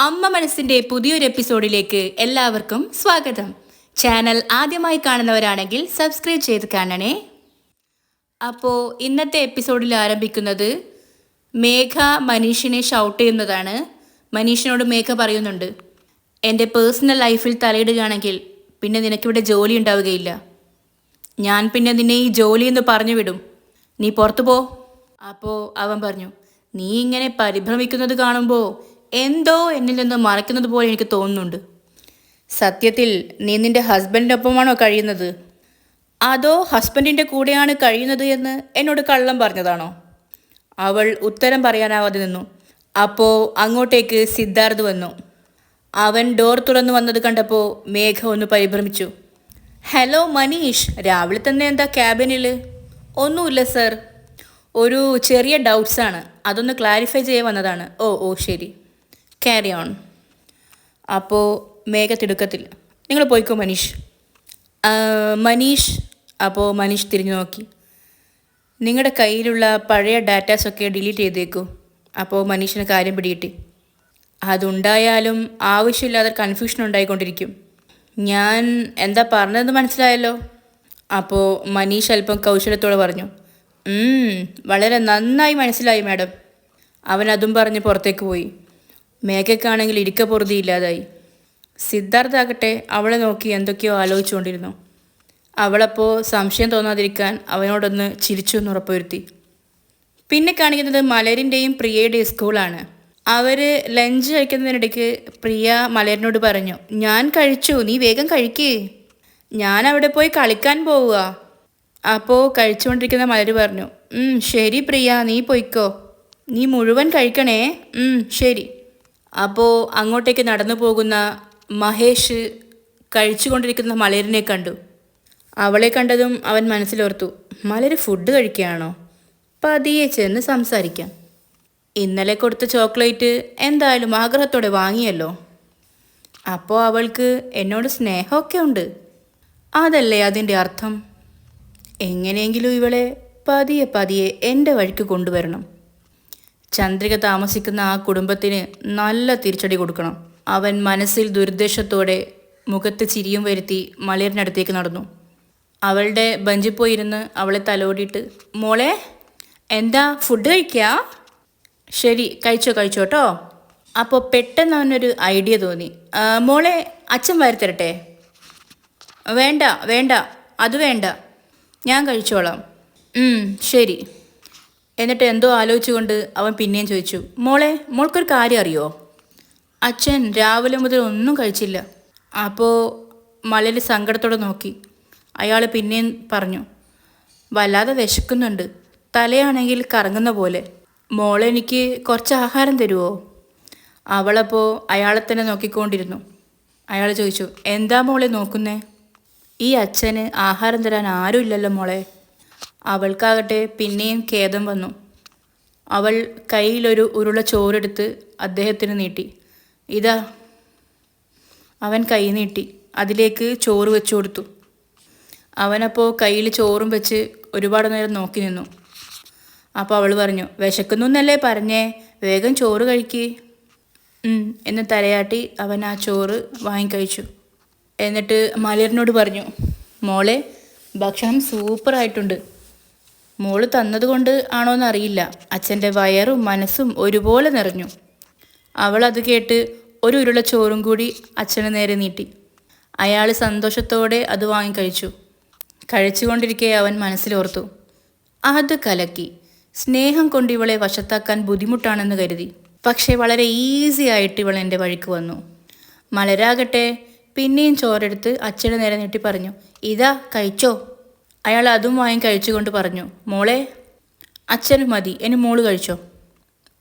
അമ്മ മനസ്സിന്റെ പുതിയൊരു എപ്പിസോഡിലേക്ക് എല്ലാവർക്കും സ്വാഗതം. ചാനൽ ആദ്യമായി കാണുന്നവരാണെങ്കിൽ സബ്സ്ക്രൈബ് ചെയ്ത് കാണണേ. അപ്പോൾ ഇന്നത്തെ എപ്പിസോഡിൽ ആരംഭിക്കുന്നത് മേഘ മനീഷിനെ ഷൗട്ട് ചെയ്യുന്നതാണ്. മനീഷിനോട് മേഘ പറയുന്നുണ്ട്, എൻ്റെ പേഴ്സണൽ ലൈഫിൽ തലയിടുകയാണെങ്കിൽ പിന്നെ നിനക്കിവിടെ ജോലി ഉണ്ടാവുകയില്ല. ഞാൻ പിന്നെ നിന്നെ ഈ ജോലി എന്ന് പറഞ്ഞു വിടും. നീ പുറത്തു പോ. അപ്പോൾ അവൻ പറഞ്ഞു, നീ ഇങ്ങനെ പരിഭ്രമിക്കുന്നത് കാണുമ്പോൾ എന്തോ എന്നിൽ നിന്ന് മറയ്ക്കുന്നത് പോലെ എനിക്ക് തോന്നുന്നുണ്ട്. സത്യത്തിൽ നീ നിൻ്റെ ഹസ്ബൻഡിനൊപ്പമാണോ കഴിയുന്നത്, അതോ ഹസ്ബൻഡിൻ്റെ കൂടെയാണ് കഴിയുന്നത് എന്ന് എന്നോട് കള്ളം പറഞ്ഞതാണോ? അവൾ ഉത്തരം പറയാനാവാതെ നിന്നു. അപ്പോൾ അങ്ങോട്ടേക്ക് സിദ്ധാർത്ഥ് വന്നു. അവൻ ഡോർ തുറന്നു വന്നത് കണ്ടപ്പോൾ മേഘ ഒന്ന് പരിഭ്രമിച്ചു. ഹലോ മനീഷ്, രാവിലെ തന്നെ എന്താ ക്യാബിനിൽ? ഒന്നുമില്ല സർ, ഒരു ചെറിയ ഡൗട്ട്സാണ്, അതൊന്ന് ക്ലാരിഫൈ ചെയ്യാൻ വന്നതാണ്. ഓ ശരി, ക്യാരി ഓൺ. അപ്പോൾ മേഘ തിടുക്കത്തിൽ, നിങ്ങൾ പോയിക്കോ മനീഷ്. മനീഷ്. അപ്പോൾ മനീഷ് തിരിഞ്ഞു നോക്കി. നിങ്ങളുടെ കയ്യിലുള്ള പഴയ ഡാറ്റാസൊക്കെ ഡിലീറ്റ് ചെയ്തേക്കൂ. അപ്പോൾ മനീഷിന് കാര്യം പിടികിട്ടി. അതുണ്ടായാലും ആവശ്യമില്ലാതെ കൺഫ്യൂഷൻ ഉണ്ടായിക്കൊണ്ടിരിക്കും. ഞാൻ എന്താ പറഞ്ഞതെന്ന് മനസ്സിലായല്ലോ? അപ്പോൾ മനീഷ് അല്പം കൗശലത്തോടെ പറഞ്ഞു, വളരെ നന്നായി മനസ്സിലായി മാഡം. അവൻ അതും പറഞ്ഞ് പുറത്തേക്ക് പോയി. മേഘയ്ക്കാണെങ്കിൽ ഇരിക്ക പൊറുതിയില്ലാതായി. സിദ്ധാർത്ഥ് ആകട്ടെ അവളെ നോക്കി എന്തൊക്കെയോ ആലോചിച്ചുകൊണ്ടിരുന്നു. അവളപ്പോൾ സംശയം തോന്നാതിരിക്കാൻ അവനോടൊന്ന് ചിരിച്ചു എന്ന് ഉറപ്പുവരുത്തി. പിന്നെ കാണിക്കുന്നത് മലരിൻ്റെയും പ്രിയയുടെയും സ്കൂളാണ്. അവർ ലഞ്ച് കഴിക്കുന്നതിനിടയ്ക്ക് പ്രിയ മലരിനോട് പറഞ്ഞു, ഞാൻ കഴിച്ചു, നീ വേഗം കഴിക്കേ, ഞാൻ അവിടെ പോയി കളിക്കാൻ പോവുക. അപ്പോൾ കഴിച്ചുകൊണ്ടിരിക്കുന്ന മലര് പറഞ്ഞു, ശരി പ്രിയ, നീ പൊയ്ക്കോ, നീ മുഴുവൻ കഴിക്കണേ. ശരി. അപ്പോൾ അങ്ങോട്ടേക്ക് നടന്നു പോകുന്ന മഹേഷ് കഴിച്ചുകൊണ്ടിരിക്കുന്ന മലരിനെ കണ്ടു. അവളെ കണ്ടതും അവൻ മനസ്സിലോർത്തു, മലര് ഫുഡ് കഴിക്കുകയാണോ? പതിയെ ചെന്ന് സംസാരിക്കാം. ഇന്നലെ കൊടുത്ത ചോക്ലേറ്റ് എന്തായാലും ആഗ്രഹത്തോടെ വാങ്ങിയല്ലോ. അപ്പോൾ അവൾക്ക് എന്നോട് സ്നേഹമൊക്കെ ഉണ്ട്, അതല്ലേ അതിൻ്റെ അർത്ഥം? എങ്ങനെയെങ്കിലും ഇവളെ പതിയെ പതിയെ എൻ്റെ വഴിക്ക് കൊണ്ടുവരണം. ചന്ദ്രിക താമസിക്കുന്ന ആ കുടുംബത്തിന് നല്ല തിരിച്ചടി കൊടുക്കണം. അവൻ മനസ്സിൽ ദുരുദ്ദേശത്തോടെ മുഖത്ത് ചിരിയും വരുത്തി മലരിനടുത്തേക്ക് നടന്നു. അവളുടെ ബെഞ്ചിൽ പോയിരുന്ന് അവളെ തലോടിയിട്ട്, മോളെ എന്താ ഫുഡ് കഴിക്കുക? ശരി, കഴിച്ചോട്ടോ. അപ്പോൾ പെട്ടെന്ന് അവനൊരു ഐഡിയ തോന്നി. മോളെ അച്ഛൻ വരുത്തരട്ടെ? വേണ്ട, അത് വേണ്ട, ഞാൻ കഴിച്ചോളാം. ശരി. എന്നിട്ട് എന്തോ ആലോചിച്ചുകൊണ്ട് അവൻ പിന്നെയും ചോദിച്ചു, മോൾക്കൊരു കാര്യം അറിയോ? അച്ഛൻ രാവിലെ മുതൽ ഒന്നും കഴിച്ചില്ല. അപ്പോൾ മലര് സങ്കടത്തോടെ നോക്കി. അയാൾ പിന്നെയും പറഞ്ഞു, വല്ലാതെ വിശക്കുന്നുണ്ട്, തലയാണെങ്കിൽ കറങ്ങുന്ന പോലെ. എനിക്ക് കുറച്ച് ആഹാരം തരുമോ? അവളപ്പോൾ അയാളെ തന്നെ നോക്കിക്കൊണ്ടിരുന്നു. അയാൾ ചോദിച്ചു, എന്താ മോളെ നോക്കുന്നേ? ഈ അച്ഛന് ആഹാരം തരാൻ ആരുമില്ലല്ലോ മോളെ. അവൾക്കാകട്ടെ പിന്നെയും ഖേദം വന്നു. അവൾ കയ്യിലൊരു ഉരുള ചോറെടുത്ത് അദ്ദേഹത്തിന് നീട്ടി. ഇതാ. അവൻ കൈ നീട്ടി അതിലേക്ക് ചോറ് വെച്ചു കൊടുത്തു. അവനപ്പോൾ കയ്യിൽ ചോറും വെച്ച് ഒരുപാട് നേരം നോക്കി നിന്നു. അപ്പോൾ അവൾ പറഞ്ഞു, വിശക്കുന്നു എന്നല്ലേ പറഞ്ഞേ, വേഗം ചോറ് കഴിക്ക് എന്ന് തലയാട്ടി അവൻ ആ ചോറ് വാങ്ങിക്കഴിച്ചു. എന്നിട്ട് മലരിനോട് പറഞ്ഞു, മോളെ ഭക്ഷണം സൂപ്പറായിട്ടുണ്ട്. മോള് തന്നതുകൊണ്ട് ആണോന്നറിയില്ല, അച്ഛൻ്റെ വയറും മനസ്സും ഒരുപോലെ നിറഞ്ഞു. അവൾ അത് കേട്ട് ഒരു ഉരുള ചോറും കൂടി അച്ഛന് നേരെ നീട്ടി. അയാൾ സന്തോഷത്തോടെ അത് വാങ്ങിക്കഴിച്ചു. കഴിച്ചുകൊണ്ടിരിക്കെ അവൻ മനസ്സിലോർത്തു, അത് കലക്കി. സ്നേഹം കൊണ്ട് ഇവളെ വശത്താക്കാൻ ബുദ്ധിമുട്ടാണെന്ന് കരുതി, പക്ഷേ വളരെ ഈസി ആയിട്ട് ഇവൾ എൻ്റെ വഴിക്ക് വന്നു. മലരാകട്ടെ പിന്നെയും ചോറെടുത്ത് അച്ഛൻ്റെ നേരെ നീട്ടി പറഞ്ഞു, ഇതാ കഴിച്ചോ. അയാൾ അതും വാങ്ങി കഴിച്ചുകൊണ്ട് പറഞ്ഞു, മോളെ അച്ഛന് മതി, ഇനി മോള് കഴിച്ചോ.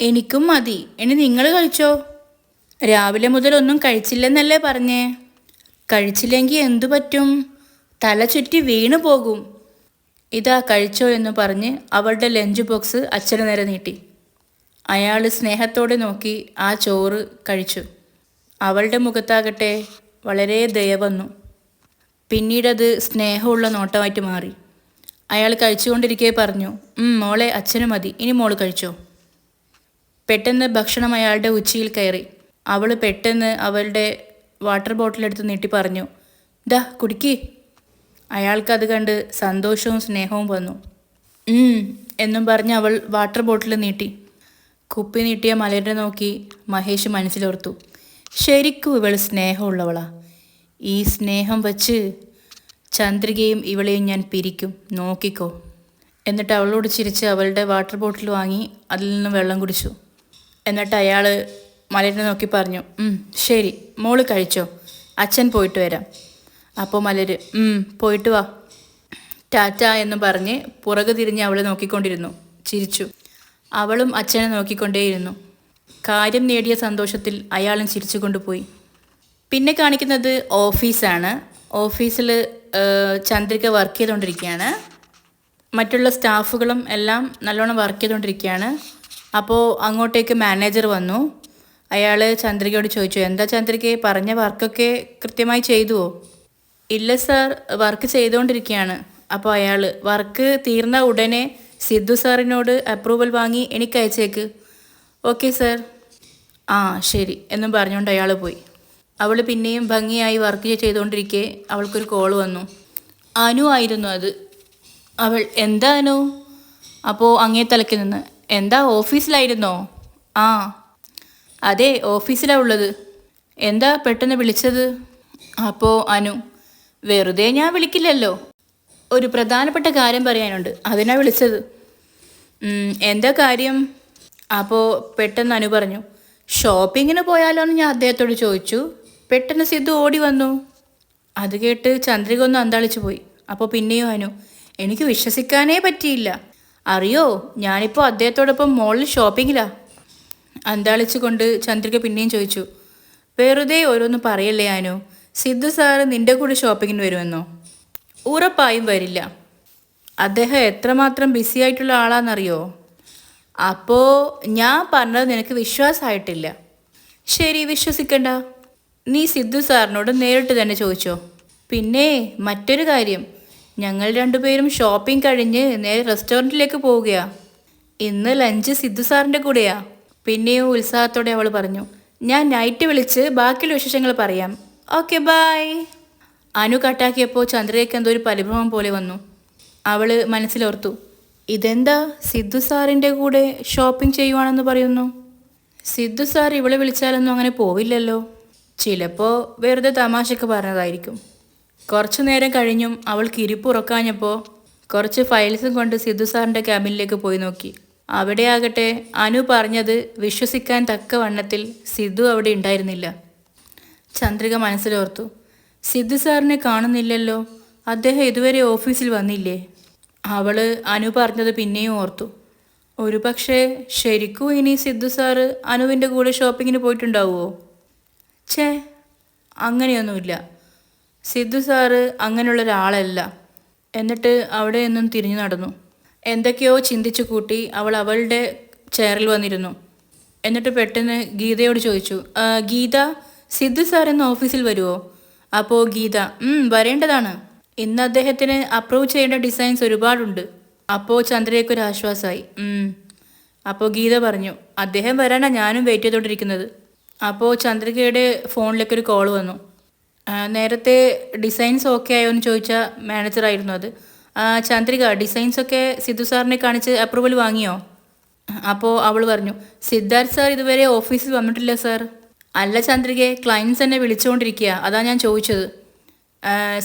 എനിക്കും മതി, ഇനി നിങ്ങൾ കഴിച്ചോ. രാവിലെ മുതൽ ഒന്നും കഴിച്ചില്ലെന്നല്ലേ പറഞ്ഞേ? കഴിച്ചില്ലെങ്കിൽ എന്തു പറ്റും? തല ചുറ്റി വീണു പോകും. ഇതാ കഴിച്ചോ എന്ന് പറഞ്ഞ് അവളുടെ ലഞ്ച് ബോക്സ് അച്ഛന് നേരെ നീട്ടി. അയാൾ സ്നേഹത്തോടെ നോക്കി ആ ചോറ് കഴിച്ചു. അവളുടെ മുഖത്താകട്ടെ വളരെ ദയ വന്നു. പിന്നീടത് സ്നേഹമുള്ള നോട്ടമായിട്ട് മാറി. അയാൾ കഴിച്ചുകൊണ്ടിരിക്കെ പറഞ്ഞു, മോളെ അച്ഛന് മതി, ഇനി മോള് കഴിച്ചോ. പെട്ടെന്ന് ഭക്ഷണം അയാളുടെ ഉച്ചിയിൽ കയറി. അവൾ പെട്ടെന്ന് അവളുടെ വാട്ടർ ബോട്ടിലെടുത്ത് നീട്ടി പറഞ്ഞു, ദാ കുടിക്ക്. അയാൾക്കത് കണ്ട് സന്തോഷവും സ്നേഹവും വന്നു. എന്നും പറഞ്ഞ് അവൾ വാട്ടർ ബോട്ടിൽ നീട്ടി. കുപ്പി നീട്ടിയ മലരെ നോക്കി മഹേഷ് മനസ്സിലോർത്തു, ശരിക്കും ഇവൾ സ്നേഹമുള്ളവളാ. ഈ സ്നേഹം വച്ച് ചന്ദ്രികയും ഇവളെയും ഞാൻ പിരിക്കും, നോക്കിക്കോ. എന്നിട്ട് അവളോട് ചിരിച്ച് അവളുടെ വാട്ടർ ബോട്ടിൽ വാങ്ങി അതിൽ നിന്ന് വെള്ളം കുടിച്ചു. എന്നിട്ട് അയാൾ മലരെ നോക്കി പറഞ്ഞു, ശരി മോള് കഴിച്ചോ, അച്ഛൻ പോയിട്ട് വരാം. അപ്പോൾ മലര് പോയിട്ട് വാ, ടാറ്റ എന്ന് പറഞ്ഞ് പുറകു തിരിഞ്ഞ് അവളെ നോക്കിക്കൊണ്ടിരുന്നു. ചിരിച്ചു. അവളും അച്ഛനെ നോക്കിക്കൊണ്ടേയിരുന്നു. കാര്യം നേടിയ സന്തോഷത്തിൽ അയാളും ചിരിച്ചു കൊണ്ടുപോയി. പിന്നെ കാണിക്കുന്നത് ഓഫീസാണ്. ഓഫീസിൽ ചന്ദ്രിക വർക്ക് ചെയ്തുകൊണ്ടിരിക്കുകയാണ്. മറ്റുള്ള സ്റ്റാഫുകളും എല്ലാം നല്ലോണം വർക്ക് ചെയ്തുകൊണ്ടിരിക്കുകയാണ്. അപ്പോൾ അങ്ങോട്ടേക്ക് മാനേജർ വന്നു. അയാൾ ചന്ദ്രികയോട് ചോദിച്ചു, എന്താ ചന്ദ്രികയെ പറഞ്ഞ വർക്കൊക്കെ കൃത്യമായി ചെയ്തുവോ? ഇല്ല സാർ, വർക്ക് ചെയ്തുകൊണ്ടിരിക്കുകയാണ്. അപ്പോൾ അയാൾ, വർക്ക് തീർന്ന ഉടനെ സിദ്ധു സാറിനോട് അപ്രൂവൽ വാങ്ങി എനിക്ക് അയച്ചേക്ക്. Okay sir. ആ ശരി എന്നും പറഞ്ഞുകൊണ്ട് അയാൾ പോയി. അവൾ പിന്നെയും ഭംഗിയായി വർക്ക് ചെയ്തുകൊണ്ടിരിക്കെ അവൾക്കൊരു കോൾ വന്നു. അനു ആയിരുന്നു അത്. അവൾ, എന്താ അനു? അപ്പോൾ അങ്ങേ തലയ്ക്ക് നിന്ന്, എന്താ ഓഫീസിലായിരുന്നോ? ആ അതെ, ഓഫീസിലാണ് ഉള്ളത്. എന്താ പെട്ടെന്ന് വിളിച്ചത്? അപ്പോൾ അനു, വെറുതെ ഞാൻ വിളിക്കില്ലല്ലോ, ഒരു പ്രധാനപ്പെട്ട കാര്യം പറയാനുണ്ട്, അതിനാ വിളിച്ചത്. എന്താ കാര്യം? അപ്പോൾ പെട്ടെന്ന് അനു പറഞ്ഞു, ഷോപ്പിങ്ങിന് പോയാലോ എന്ന് ഞാൻ അദ്ദേഹത്തോട് ചോദിച്ചു. പെട്ടെന്ന് സിദ്ധു ഓടി വന്നു. അത് കേട്ട് ചന്ദ്രിക ഒന്ന് അന്താളിച്ചു പോയി. അപ്പോൾ പിന്നെയും അനു, എനിക്ക് വിശ്വസിക്കാനേ പറ്റിയില്ല. അറിയോ, ഞാനിപ്പോൾ അദ്ദേഹത്തോടൊപ്പം മോളിൽ ഷോപ്പിങ്ങിലാണ്. അന്താളിച്ചു കൊണ്ട് ചന്ദ്രിക പിന്നെയും ചോദിച്ചു, വെറുതെ ഓരോന്ന് പറയല്ലേ അനു, സിദ്ധു സാറ് നിൻ്റെ കൂടെ ഷോപ്പിങ്ങിന് വരുമെന്നോ? ഉറപ്പായും വരില്ല. അദ്ദേഹം എത്രമാത്രം ബിസി ആയിട്ടുള്ള ആളാണെന്നറിയോ? അപ്പോൾ ഞാൻ പറഞ്ഞത് നിനക്ക് വിശ്വാസമായിട്ടില്ല. ശരി, വിശ്വസിക്കണ്ട. നീ സിദ്ധു സാറിനോട് നേരിട്ട് തന്നെ ചോദിച്ചോ. പിന്നെ മറ്റൊരു കാര്യം, ഞങ്ങൾ രണ്ടുപേരും ഷോപ്പിംഗ് കഴിഞ്ഞ് നേരെ റെസ്റ്റോറൻറ്റിലേക്ക് പോവുകയാ. ഇന്ന് ലഞ്ച് സിദ്ധു സാറിൻ്റെ കൂടെയാ. പിന്നെയും ഉത്സാഹത്തോടെ അവൾ പറഞ്ഞു, ഞാൻ നൈറ്റ് വിളിച്ച് ബാക്കിയുള്ള വിശേഷങ്ങൾ പറയാം. Okay bye. അനു കട്ടാക്കിയപ്പോൾ ചന്ദ്രയ്ക്ക് എന്തോ ഒരു പരിഭ്രമം പോലെ വന്നു. അവൾ മനസ്സിലോർത്തു, ഇതെന്താ സിദ്ധു സാറിൻ്റെ കൂടെ ഷോപ്പിംഗ് ചെയ്യുവാണെന്ന് പറയുന്നു? സിദ്ധു സാർ ഇവളെ വിളിച്ചാലൊന്നും അങ്ങനെ പോവില്ലല്ലോ. ചിലപ്പോൾ വെറുതെ തമാശക്ക് പറഞ്ഞതായിരിക്കും. കുറച്ചു നേരം കഴിഞ്ഞും അവൾക്ക് ഇരിപ്പുറക്കാഞ്ഞപ്പോൾ കുറച്ച് ഫയൽസും കൊണ്ട് സിദ്ധു സാറിൻ്റെ ക്യാബിനിലേക്ക് പോയി നോക്കി. അവിടെ ആകട്ടെ അനു പറഞ്ഞത് വിശ്വസിക്കാൻ തക്ക വണ്ണത്തിൽ സിദ്ധു അവിടെ ഉണ്ടായിരുന്നില്ല. ചന്ദ്രിക മനസ്സിലോർത്തു, സിദ്ധു സാറിനെ കാണുന്നില്ലല്ലോ, അദ്ദേഹം ഇതുവരെ ഓഫീസിൽ വന്നില്ലേ? അവൾ അനു പറഞ്ഞത് പിന്നെയും ഓർത്തു. ഒരു പക്ഷേ ശരിക്കും ഇനി സിദ്ധു സാറ് അനുവിൻ്റെ കൂടെ ഷോപ്പിങ്ങിന് പോയിട്ടുണ്ടാവുമോ? ഛേ, അങ്ങനെയൊന്നുമില്ല. സിദ്ധു സാറ് അങ്ങനെയുള്ള ഒരാളല്ല. എന്നിട്ട് അവിടെ നിന്നും തിരിഞ്ഞു നടന്നു. എന്തൊക്കെയോ ചിന്തിച്ചു കൂട്ടി അവൾ അവളുടെ ചെയറിൽ വന്നിരുന്നു. എന്നിട്ട് പെട്ടെന്ന് ഗീതയോട് ചോദിച്ചു, ഗീത, സിദ്ധു സാർ ഇന്ന് ഓഫീസിൽ വരുമോ? അപ്പോൾ ഗീത, വരേണ്ടതാണ്. ഇന്ന് അദ്ദേഹത്തിന് അപ്രൂവ് ചെയ്യേണ്ട ഡിസൈൻസ് ഒരുപാടുണ്ട്. അപ്പോൾ ചന്ദ്രയ്ക്കൊരു ആശ്വാസമായി. അപ്പോൾ ഗീത പറഞ്ഞു, അദ്ദേഹം വരാനാണ് ഞാനും വെയിറ്റ് ചെയ്തുകൊണ്ടിരിക്കുന്നത്. അപ്പോൾ ചന്ദ്രികയുടെ ഫോണിലേക്കൊരു കോൾ വന്നു. നേരത്തെ ഡിസൈൻസ് ഓക്കെ ആയോ എന്ന് ചോദിച്ച മാനേജറായിരുന്നു അത്. ചന്ദ്രിക, ഡിസൈൻസൊക്കെ സിദ്ധു സാറിനെ കാണിച്ച് അപ്രൂവൽ വാങ്ങിയോ? അപ്പോൾ അവൾ പറഞ്ഞു, സിദ്ധാർത്ഥ് സാർ ഇതുവരെ ഓഫീസിൽ വന്നിട്ടില്ല സാർ. അല്ല ചന്ദ്രികയെ, ക്ലയൻസ് എന്നെ വിളിച്ചുകൊണ്ടിരിക്കുക, അതാ ഞാൻ ചോദിച്ചത്.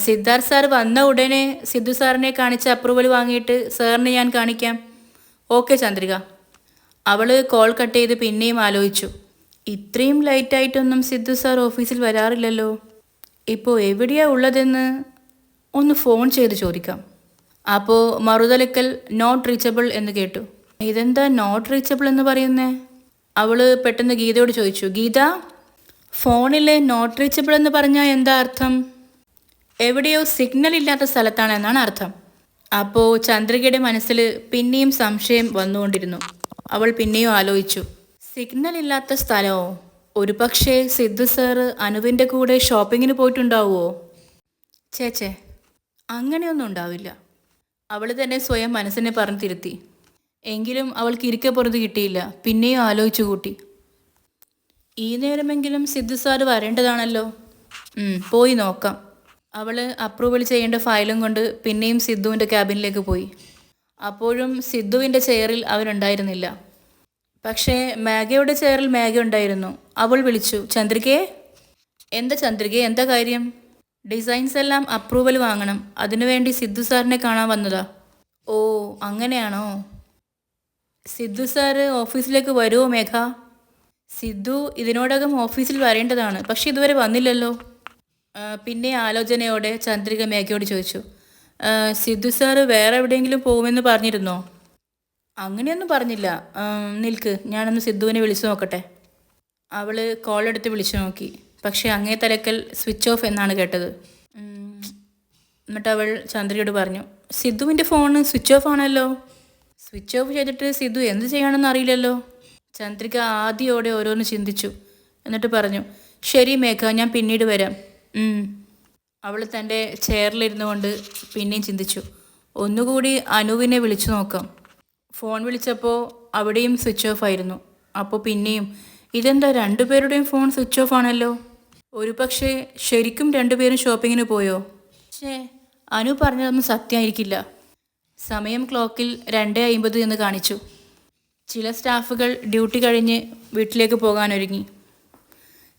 സിദ്ധാർത്ഥ് സാർ വന്ന ഉടനെ സിദ്ധു സാറിനെ കാണിച്ച് അപ്രൂവൽ വാങ്ങിയിട്ട് സാറിനെ ഞാൻ കാണിക്കാം. ഓക്കെ ചന്ദ്രിക. അവൾ കോൾ കട്ട് ചെയ്ത് പിന്നെയും ആലോചിച്ചു, ഇത്രയും ലൈറ്റായിട്ടൊന്നും സിദ്ധു സാർ ഓഫീസിൽ വരാറില്ലല്ലോ. ഇപ്പോൾ എവിടെയാണ് ഉള്ളതെന്ന് ഒന്ന് ഫോൺ ചെയ്ത് ചോദിക്കാം. അപ്പോൾ മറുതലക്കൽ നോട്ട് റീച്ചബിൾ എന്ന് കേട്ടു. ഇതെന്താ നോട്ട് റീച്ചബിൾ എന്ന് പറയുന്നേ? അവൾ പെട്ടെന്ന് ഗീതയോട് ചോദിച്ചു, ഗീത, ഫോണിൽ നോട്ട് റീച്ചബിൾ എന്ന് പറഞ്ഞാൽ എന്താ അർത്ഥം? എവിടെയോ സിഗ്നൽ ഇല്ലാത്ത സ്ഥലത്താണ് എന്നാണ് അർത്ഥം. അപ്പോൾ ചന്ദ്രികയുടെ മനസ്സിൽ പിന്നെയും സംശയം വന്നുകൊണ്ടിരുന്നു. അവൾ പിന്നെയും ആലോചിച്ചു, സിഗ്നൽ ഇല്ലാത്ത സ്ഥലമോ? ഒരു പക്ഷേ സിദ്ധു സാറ് അനുവിൻ്റെ കൂടെ ഷോപ്പിങ്ങിന് പോയിട്ടുണ്ടാവുമോ? ചേച്ചേ, അങ്ങനെയൊന്നും ഉണ്ടാവില്ല. അവൾ തന്നെ സ്വയം മനസ്സിനെ പറഞ്ഞു തിരുത്തി. എങ്കിലും അവൾക്ക് ഇരിക്കപ്പുറത്ത് കിട്ടിയില്ല. പിന്നെയും ആലോചിച്ചു കൂട്ടി. ഈ നേരമെങ്കിലും സിദ്ധു സാറ് വരേണ്ടതാണല്ലോ. പോയി നോക്കാം. അവൾ അപ്രൂവൽ ചെയ്യേണ്ട ഫയലും കൊണ്ട് പിന്നെയും സിദ്ധുവിൻ്റെ ക്യാബിനിലേക്ക് പോയി. അപ്പോഴും സിദ്ധുവിൻ്റെ ചെയറിൽ അവനുണ്ടായിരുന്നില്ല. പക്ഷേ മേഘയുടെ ചെയറിൽ മേഘ ഉണ്ടായിരുന്നു. അവൾ വിളിച്ചു, ചന്ദ്രികയെ. എന്താ ചന്ദ്രികയെ, എന്താ കാര്യം? ഡിസൈൻസ് എല്ലാം അപ്രൂവൽ വാങ്ങണം, അതിനുവേണ്ടി സിദ്ധു സാറിനെ കാണാൻ വന്നതാ. ഓ അങ്ങനെയാണോ? സിദ്ധു സാറ് ഓഫീസിലേക്ക് വരുമോ മേഘ? സിദ്ധു ഇതിനോടകം ഓഫീസിൽ വരേണ്ടതാണ്, പക്ഷെ ഇതുവരെ വന്നില്ലല്ലോ. പിന്നെ ആലോചനയോടെ ചന്ദ്രിക മേഘയോട് ചോദിച്ചു, സിദ്ധു സാറ് വേറെ എവിടെയെങ്കിലും പോകുമെന്ന് പറഞ്ഞിരുന്നോ? അങ്ങനെയൊന്നും പറഞ്ഞില്ല. നിൽക്ക്, ഞാനൊന്ന് സിദ്ധുവിനെ വിളിച്ചു നോക്കട്ടെ. അവൾ കോളെടുത്ത് വിളിച്ചു നോക്കി. പക്ഷേ അങ്ങേ തലക്കൽ സ്വിച്ച് ഓഫ് എന്നാണ് കേട്ടത്. എന്നിട്ട് അവൾ ചന്ദ്രയോട് പറഞ്ഞു, സിദ്ധുവിൻ്റെ ഫോണ് സ്വിച്ച് ഓഫ് ആണല്ലോ. സ്വിച്ച് ഓഫ് ചെയ്തിട്ട് സിദ്ധു എന്ത് ചെയ്യണമെന്ന് അറിയില്ലല്ലോ. ചന്ദ്രിക ആദ്യോടെ ഓരോന്ന് ചിന്തിച്ചു. എന്നിട്ട് പറഞ്ഞു, ശരി മേഘ, ഞാൻ പിന്നീട് വരാം. അവൾ തൻ്റെ ചെയറിലിരുന്നു കൊണ്ട് പിന്നെയും ചിന്തിച്ചു, ഒന്നുകൂടി അനുവിനെ വിളിച്ചു നോക്കാം. ഫോൺ വിളിച്ചപ്പോൾ അവിടെയും സ്വിച്ച് ഓഫ് ആയിരുന്നു. അപ്പോൾ പിന്നെയും ഇതെന്താ, രണ്ടുപേരുടെയും ഫോൺ സ്വിച്ച് ഓഫ് ആണല്ലോ. ഒരു പക്ഷേ ശരിക്കും രണ്ടുപേരും ഷോപ്പിങ്ങിന് പോയോ? അനു പറഞ്ഞതൊന്നും സത്യമായിരിക്കില്ല. സമയം ക്ലോക്കിൽ 2:50 എന്ന് കാണിച്ചു. ചില സ്റ്റാഫുകൾ ഡ്യൂട്ടി കഴിഞ്ഞ് വീട്ടിലേക്ക് പോകാനൊരുങ്ങി.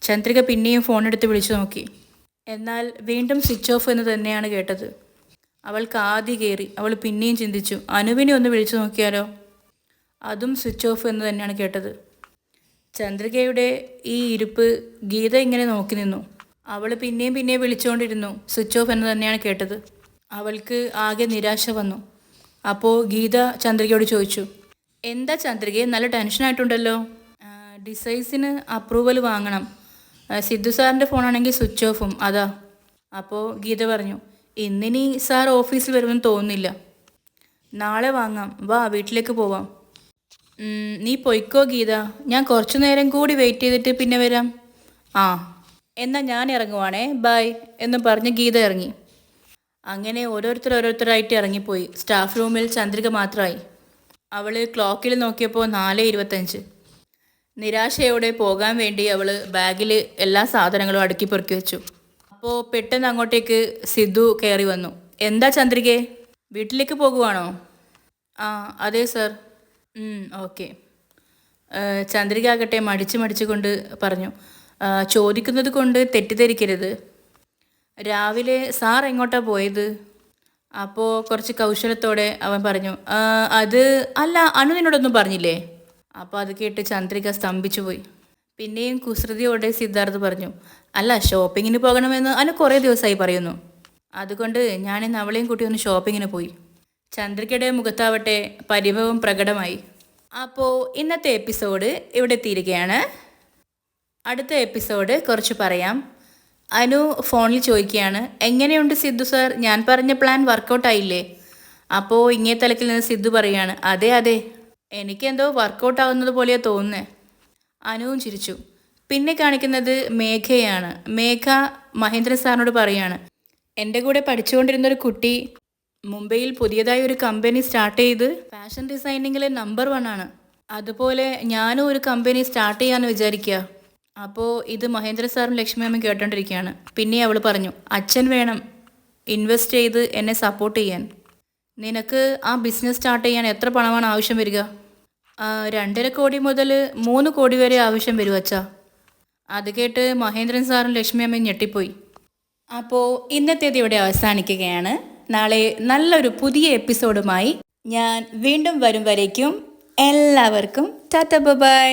ചന്ദ്രിക പിന്നെയും ഫോണെടുത്ത് വിളിച്ചു നോക്കി. എന്നാൽ വീണ്ടും സ്വിച്ച് ഓഫ് എന്ന് തന്നെയാണ് കേട്ടത്. അവൾക്ക് ആദ്യ കയറി. അവൾ പിന്നെയും ചിന്തിച്ചു, അനുവിനെ ഒന്ന് വിളിച്ചു നോക്കിയാലോ. അതും സ്വിച്ച് ഓഫ് എന്ന് തന്നെയാണ് കേട്ടത്. ചന്ദ്രികയുടെ ഈ ഇരിപ്പ് ഗീത ഇങ്ങനെ നോക്കി നിന്നു. അവൾ പിന്നെയും വിളിച്ചുകൊണ്ടിരുന്നു. സ്വിച്ച് ഓഫ് എന്ന് തന്നെയാണ് കേട്ടത്. അവൾക്ക് ആകെ നിരാശ വന്നു. അപ്പോൾ ഗീത ചന്ദ്രികയോട് ചോദിച്ചു, എന്താ ചന്ദ്രികയെ, നല്ല ടെൻഷനായിട്ടുണ്ടല്ലോ. ഡിസൈൻസിന് അപ്രൂവൽ വാങ്ങണം, സിദ്ധു സാറിൻ്റെ ഫോണാണെങ്കിൽ സ്വിച്ച് ഓഫും, അതാ. അപ്പോൾ ഗീത പറഞ്ഞു, ഇന്നിനി സാർ ഓഫീസിൽ വരുമെന്ന് തോന്നുന്നില്ല, നാളെ വാങ്ങാം, വാ വീട്ടിലേക്ക് പോവാം. നീ പൊയ്ക്കോ ഗീത, ഞാൻ കുറച്ചു നേരം കൂടി വെയിറ്റ് ചെയ്തിട്ട് പിന്നെ വരാം. എന്നാൽ ഞാൻ ഇറങ്ങുവാണേ, ബായ് എന്നും പറഞ്ഞ് ഗീത ഇറങ്ങി. അങ്ങനെ ഓരോരുത്തരായിട്ട് ഇറങ്ങിപ്പോയി. സ്റ്റാഫ് റൂമിൽ ചന്ദ്രിക മാത്രമായി. അവൾ ക്ലോക്കിൽ നോക്കിയപ്പോൾ 4:25. നിരാശയോടെ പോകാൻ വേണ്ടി അവൾ ബാഗിൽ എല്ലാ സാധനങ്ങളും അടുക്കി പെറുക്കി വെച്ചു. അപ്പോൾ പെട്ടെന്ന് അങ്ങോട്ടേക്ക് സിദ്ധു കയറി വന്നു. എന്താ ചന്ദ്രികയെ, വീട്ടിലേക്ക് പോകുവാണോ? അതെ സർ. ഓക്കെ. ചന്ദ്രിക ആകട്ടെ മടിച്ചു കൊണ്ട് പറഞ്ഞു, ചോദിക്കുന്നത് കൊണ്ട് തെറ്റിദ്ധരിക്കരുത്, രാവിലെ സാർ എങ്ങോട്ടാണ് പോയത്? അപ്പോൾ കുറച്ച് കൗശലത്തോടെ അവൻ പറഞ്ഞു, അത് അല്ല, അനു നിന്നോടൊന്നും പറഞ്ഞില്ലേ? അപ്പോൾ അത് കേട്ട് ചന്ദ്രിക സ്തംഭിച്ചു പോയി. പിന്നെയും കുസൃതിയോടെ സിദ്ധാർത്ഥ് പറഞ്ഞു, അല്ല, ഷോപ്പിങ്ങിന് പോകണമെന്ന് അനു കുറേ ദിവസമായി പറയുന്നു, അതുകൊണ്ട് ഞാനിന്ന് അവളെയും കൂട്ടി ഒന്ന് ഷോപ്പിങ്ങിന് പോയി. ചന്ദ്രികയുടെ മുഖത്താവട്ടെ പരിഭവം പ്രകടമായി. അപ്പോൾ ഇന്നത്തെ എപ്പിസോഡ് ഇവിടെ തീരുകയാണ്. അടുത്ത എപ്പിസോഡ് കുറച്ച് പറയാം. അനു ഫോണിൽ ചോദിക്കുകയാണ്, എങ്ങനെയുണ്ട് സിദ്ധു സാർ, ഞാൻ പറഞ്ഞ പ്ലാൻ വർക്കൗട്ടായില്ലേ? അപ്പോൾ ഇങ്ങേ തലക്കിൽ നിന്ന് സിദ്ധു പറയുകയാണ്, അതെ എനിക്കെന്തോ വർക്കൗട്ട് ആവുന്നത് പോലെയാണ് തോന്നുന്നത്. അനുവും ചിരിച്ചു. പിന്നെ കാണിക്കുന്നത് മേഘയാണ്. മേഘ മഹേന്ദ്രൻ സാറിനോട് പറയാണ്, എൻ്റെ കൂടെ പഠിച്ചുകൊണ്ടിരുന്നൊരു കുട്ടി മുംബൈയിൽ പുതിയതായി ഒരു കമ്പനി സ്റ്റാർട്ട് ചെയ്ത് ഫാഷൻ ഡിസൈനിങ്ങിൽ നമ്പർ 1 ആണ്. അതുപോലെ ഞാനും ഒരു കമ്പനി സ്റ്റാർട്ട് ചെയ്യാമെന്ന് വിചാരിക്കുക. അപ്പോൾ ഇത് മഹേന്ദ്ര സാറും ലക്ഷ്മി അമ്മയും കേട്ടോണ്ടിരിക്കുകയാണ്. പിന്നെ അവൾ പറഞ്ഞു, അച്ഛൻ വേണം ഇൻവെസ്റ്റ് ചെയ്ത് എന്നെ സപ്പോർട്ട് ചെയ്യാൻ. നിനക്ക് ആ ബിസിനസ് സ്റ്റാർട്ട് ചെയ്യാൻ എത്ര പണമാണ് ആവശ്യം വരിക? 2.5 കോടി മുതൽ 3 കോടി വരെ ആവശ്യം വരും അച്ഛാ. അത് കേട്ട് മഹേന്ദ്രൻ സാറും ലക്ഷ്മി അമ്മയും ഞെട്ടിപ്പോയി. അപ്പോൾ ഇന്നത്തേത് ഇവിടെ അവസാനിക്കുകയാണ്. നാളെ നല്ലൊരു പുതിയ എപ്പിസോഡുമായി ഞാൻ വീണ്ടും വരും വരേക്കും എല്ലാവർക്കും ടാറ്റ ബൈ.